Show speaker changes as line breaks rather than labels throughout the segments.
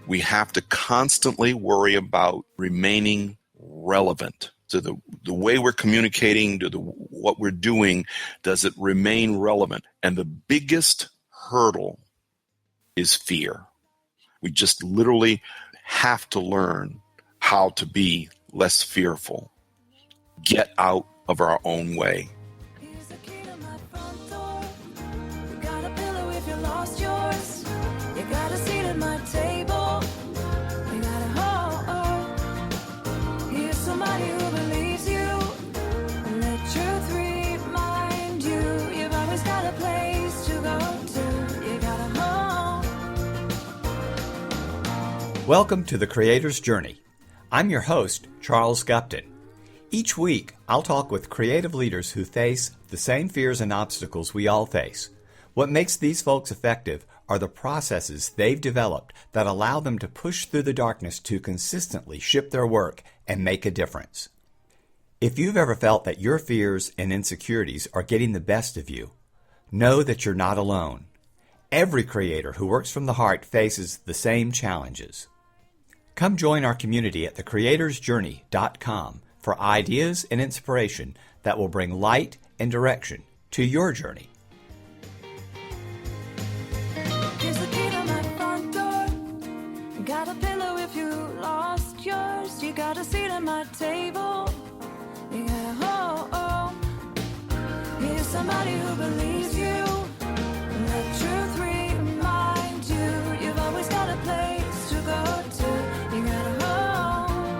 We have to constantly worry about remaining relevant to the way we're communicating, to what we're doing. Does it remain relevant? And the biggest hurdle is fear. We just literally have to learn how to be less fearful, get out of our own way.
Here's the key to my front door. You got a pillow if you lost yours. You got a seat at my table. You got a home. Here's somebody who believes you. Let truth remind you. You've always got a place to go to. You got a home.
Welcome to The Creator's Journey. I'm your host, Charles Gupton. Each week, I'll talk with creative leaders who face the same fears and obstacles we all face. What makes these folks effective are the processes they've developed that allow them to push through the darkness to consistently ship their work and make a difference. If you've ever felt that your fears and insecurities are getting the best of you, know that you're not alone. Every creator who works from the heart faces the same challenges. Come join our community at thecreatorsjourney.com for ideas and inspiration that will bring light and direction to your journey.
Here's the key to my front door. You got a pillow if you lost yours. You got a seat at my table. You got a home. Here's somebody who believes you. Let truth remind you. You've always got a place to go to. You got a home.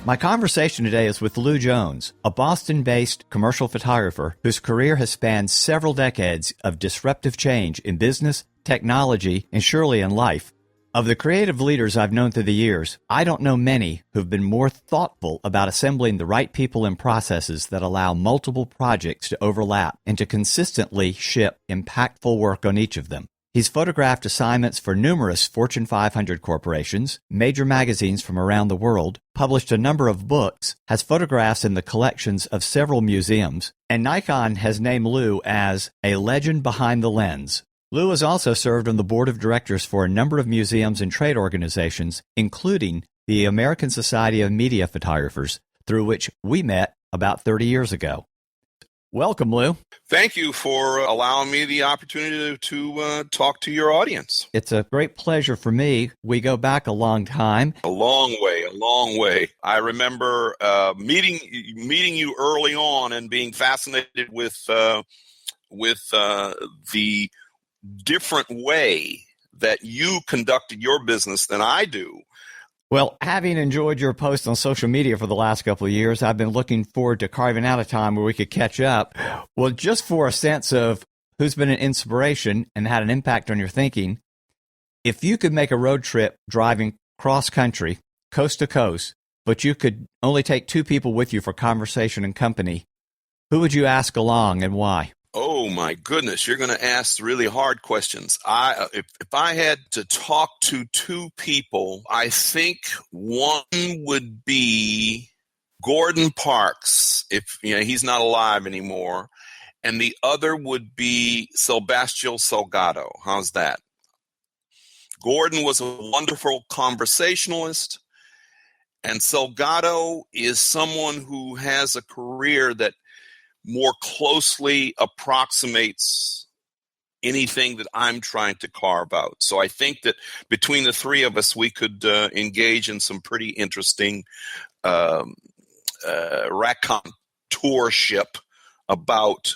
My conversation today is with Lou Jones, a Boston-based commercial photographer whose career has spanned several decades of disruptive change in business, technology, and surely in life. Of the creative leaders I've known through the years, I don't know many who've been more thoughtful about assembling the right people and processes that allow multiple projects to overlap and to consistently ship impactful work on each of them. He's photographed assignments for numerous Fortune 500 corporations, major magazines from around the world, published a number of books, has photographs in the collections of several museums, and Nikon has named Lou as a legend behind the lens. Lou has also served on the board of directors for a number of museums and trade organizations, including the American Society of Media Photographers, through which we met about 30 years ago. Welcome, Lou.
Thank you for allowing me the opportunity to talk to your audience.
It's a great pleasure for me. We go back a long time.
A long way. I remember meeting you early on and being fascinated with the different way that you conducted your business than I do.
Well, having enjoyed your posts on social media for the last couple of years, I've been looking forward to carving out a time where we could catch up. Well, just for a sense of who's been an inspiration and had an impact on your thinking, if you could make a road trip driving cross-country, coast to coast, but you could only take two people with you for conversation and company, who would you ask along and why?
Oh my goodness, you're going to ask really hard questions. If I had to talk to two people, I think one would be Gordon Parks, if he's not alive anymore, and the other would be Sebastião Salgado. How's that? Gordon was a wonderful conversationalist, and Salgado is someone who has a career that more closely approximates anything that I'm trying to carve out. So I think that between the three of us, we could engage in some pretty interesting raconteurship about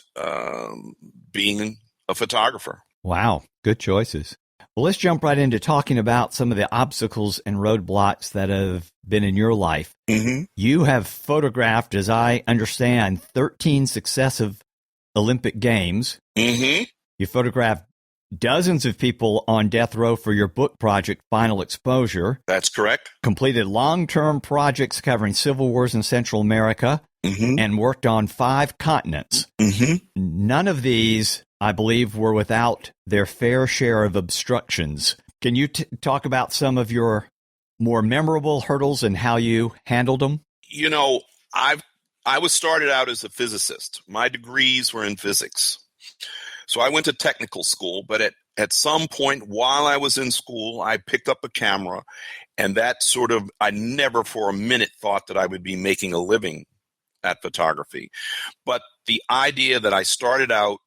being a photographer.
Wow, good choices. Well, let's jump right into talking about some of the obstacles and roadblocks that have been in your life.
Mm-hmm.
You have photographed, as I understand, 13 successive Olympic Games.
Mm-hmm.
You photographed dozens of people on death row for your book project, Final Exposure.
That's correct.
Completed long-term projects covering civil wars in Central America,
Mm-hmm.
and worked on 5 continents.
Mm-hmm.
None of these, I believe, were without their fair share of obstructions. Can you talk about some of your more memorable hurdles and how you handled them?
I was started out as a physicist. My degrees were in physics. So I went to technical school, but at some point while I was in school, I picked up a camera, and that sort of, I never for a minute thought that I would be making a living at photography. But the idea that I started out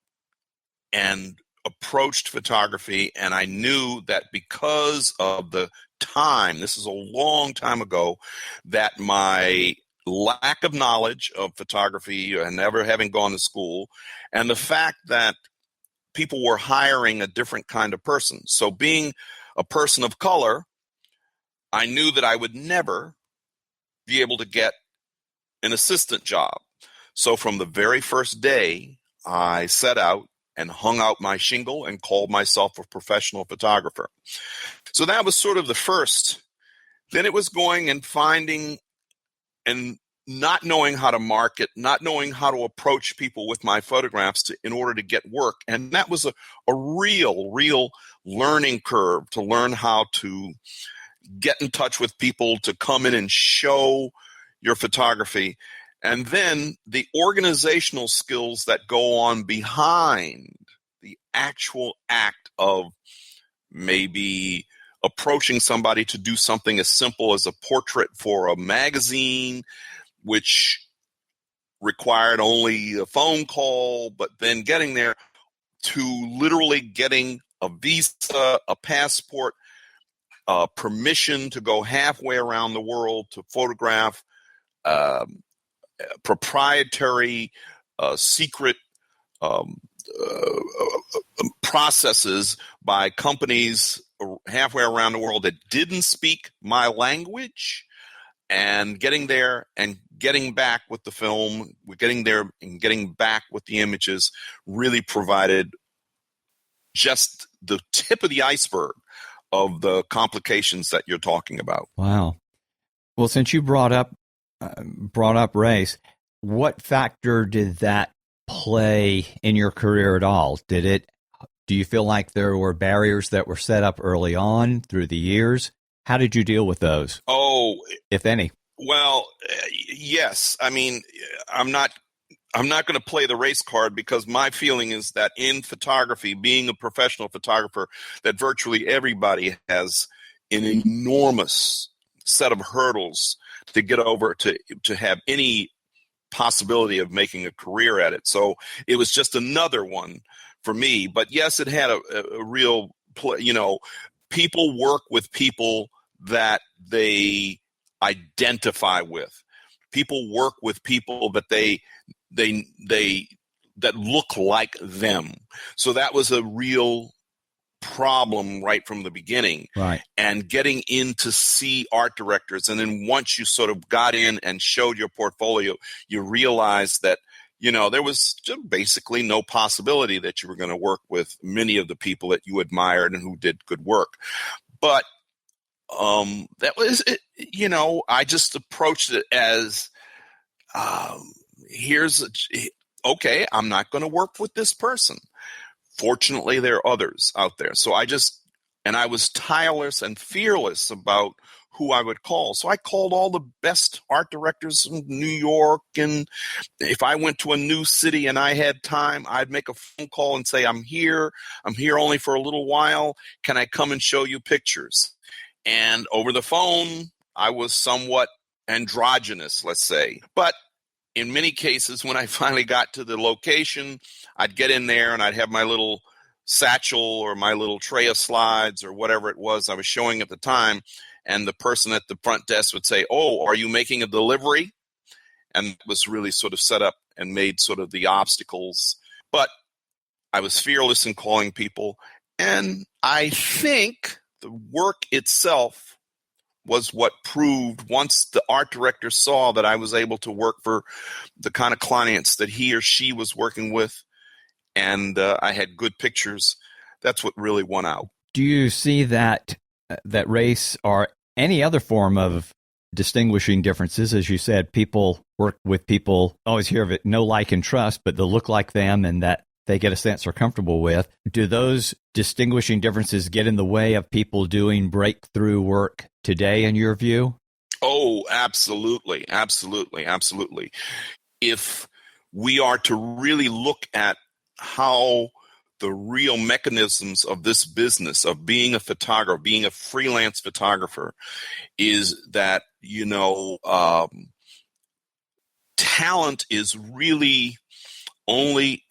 and approached photography, and I knew that because of the time, this is a long time ago, that my lack of knowledge of photography and never having gone to school, and the fact that people were hiring a different kind of person. So being a person of color, I knew that I would never be able to get an assistant job. So from the very first day, I set out and hung out my shingle and called myself a professional photographer. So that was sort of the first. Then it was going and finding and not knowing how to market, not knowing how to approach people with my photographs in order to get work. And that was a real learning curve, to learn how to get in touch with people, to come in and show your photography. And then the organizational skills that go on behind the actual act of maybe approaching somebody to do something as simple as a portrait for a magazine, which required only a phone call, but then getting there to literally getting a visa, a passport, permission to go halfway around the world to photograph proprietary, secret processes by companies halfway around the world that didn't speak my language, and getting there and getting back with the film, getting there and getting back with the images really provided just the tip of the iceberg of the complications that you're talking about.
Wow. Well, since you brought up race, what factor did that play in your career at all? Do you feel like there were barriers that were set up early on through the years? How did you deal with those?
Oh,
if any?
Well, yes. I mean, I'm not going to play the race card, because my feeling is that in photography, being a professional photographer, that virtually everybody has an enormous set of hurdles to get over to have any possibility of making a career at it. So it was just another one for me. But yes, it had a real, people work with people that they identify with. People work with people that they that look like them. So that was a real problem right from the beginning.
Right.
And getting in to see art directors, and then once you sort of got in and showed your portfolio, you realized that there was just basically no possibility that you were going to work with many of the people that you admired and who did good work. But that was it. I just approached it as okay, I'm not going to work with this person. Fortunately, there are others out there. So I was tireless and fearless about who I would call. So I called all the best art directors in New York. And if I went to a new city and I had time, I'd make a phone call and say, I'm here only for a little while. Can I come and show you pictures? And over the phone, I was somewhat androgynous, let's say. But in many cases, when I finally got to the location, I'd get in there and I'd have my little satchel or my little tray of slides or whatever it was I was showing at the time. And the person at the front desk would say, "Oh, are you making a delivery?" And it was really sort of set up and made sort of the obstacles. But I was fearless in calling people. And I think the work itself was what proved, once the art director saw that I was able to work for the kind of clients that he or she was working with, and I had good pictures, that's what really won out.
Do you see that race or any other form of distinguishing differences? As you said, people work with people, always hear of it, know, like, and trust, but they'll look like them and that they get a sense they're comfortable with. Do those distinguishing differences get in the way of people doing breakthrough work today, in your view?
Oh, absolutely. Absolutely. Absolutely. If we are to really look at how the real mechanisms of this business of being a photographer, being a freelance photographer, is that, talent is really only,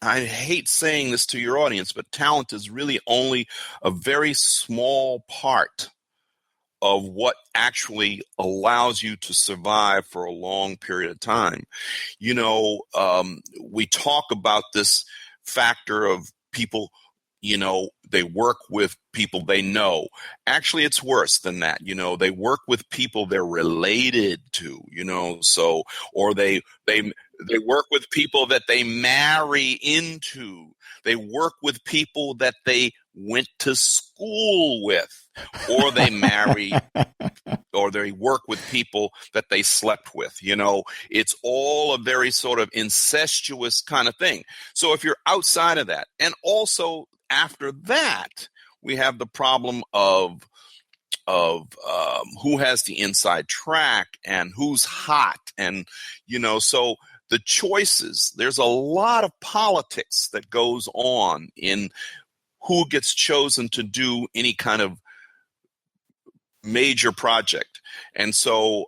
I hate saying this to your audience, but talent is really only a very small part of what actually allows you to survive for a long period of time. We talk about this factor of people, they work with people they know. Actually, it's worse than that. They work with people they're related to, or they work with people that they marry into. They work with people that they went to school with, or they marry, or they work with people that they slept with. It's all a very sort of incestuous kind of thing. So if you're outside of that, and also after that, we have the problem of who has the inside track and who's hot, and so the choices. There's a lot of politics that goes on in who gets chosen to do any kind of major project, and so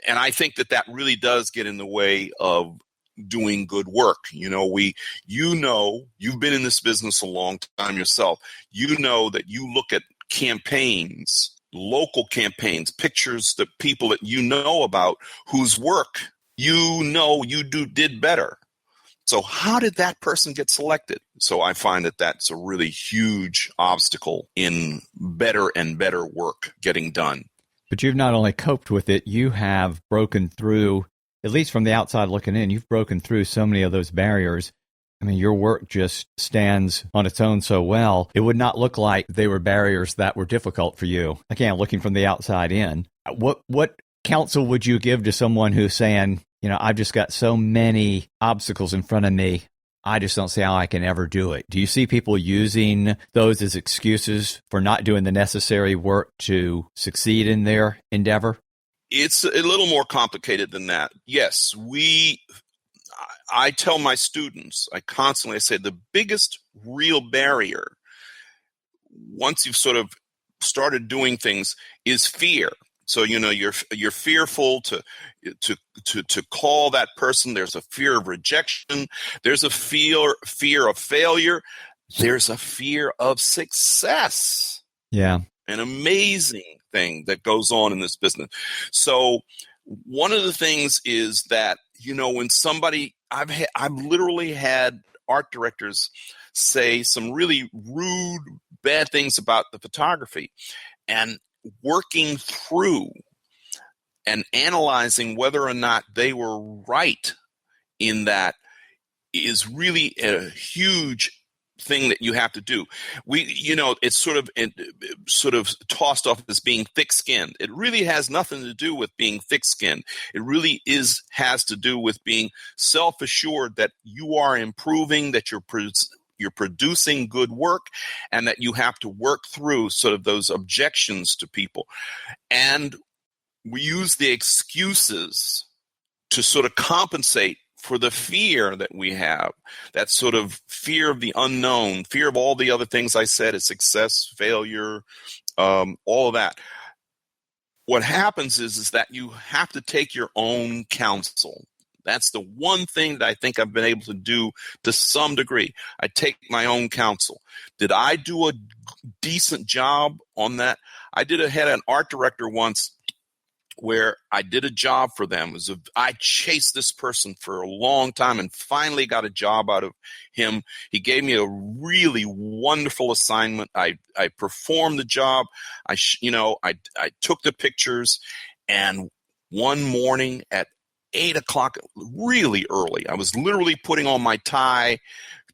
and I think that really does get in the way of doing good work. You've been in this business a long time yourself. That you look at campaigns, local campaigns, pictures, the people that about whose work you did better. So how did that person get selected? So I find that that's a really huge obstacle in better and better work getting done.
But you've not only coped with it, you have broken through, at least from the outside looking in, you've broken through so many of those barriers. I mean, your work just stands on its own so well. It would not look like they were barriers that were difficult for you. Again, looking from the outside in. What counsel would you give to someone who's saying, I've just got so many obstacles in front of me, I just don't see how I can ever do it? Do you see people using those as excuses for not doing the necessary work to succeed in their endeavor?
It's a little more complicated than that. Yes, I tell my students, I say the biggest real barrier, once you've sort of started doing things, is fear. So you're fearful to call that person. There's a fear of rejection. There's a fear of failure. There's a fear of success.
Yeah, an
amazing thing that goes on in this business. So one of the things is that when somebody, I've literally had art directors say some really rude, bad things about the photography, and working through and analyzing whether or not they were right in that is really a huge thing that you have to do. It's sort of tossed off as being thick-skinned. It really has nothing to do with being thick-skinned. It really has to do with being self-assured that you are improving, that you're producing good work, and that you have to work through sort of those objections to people. And we use the excuses to sort of compensate for the fear that we have, that sort of fear of the unknown, fear of all the other things I said, is success, failure, all of that. What happens is that you have to take your own counsel. That's the one thing that I think I've been able to do to some degree. I take my own counsel. Did I do a decent job on that? I had an art director once where I did a job for them. I chased this person for a long time and finally got a job out of him. He gave me a really wonderful assignment. I performed the job. I took the pictures, and one morning at 8 o'clock, really early, I was literally putting on my tie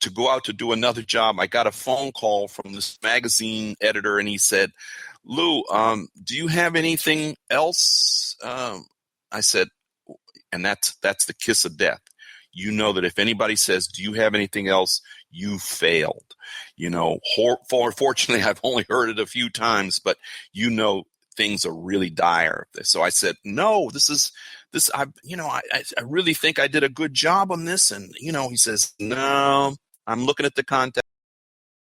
to go out to do another job. I got a phone call from this magazine editor, and he said, "Lou, do you have anything else?" I said, and that's the kiss of death. You know that if anybody says, "Do you have anything else?" you failed. Fortunately, I've only heard it a few times, but things are really dire. So I said, "No, this. I really think I did a good job on this." And he says, "No, I'm looking at the contact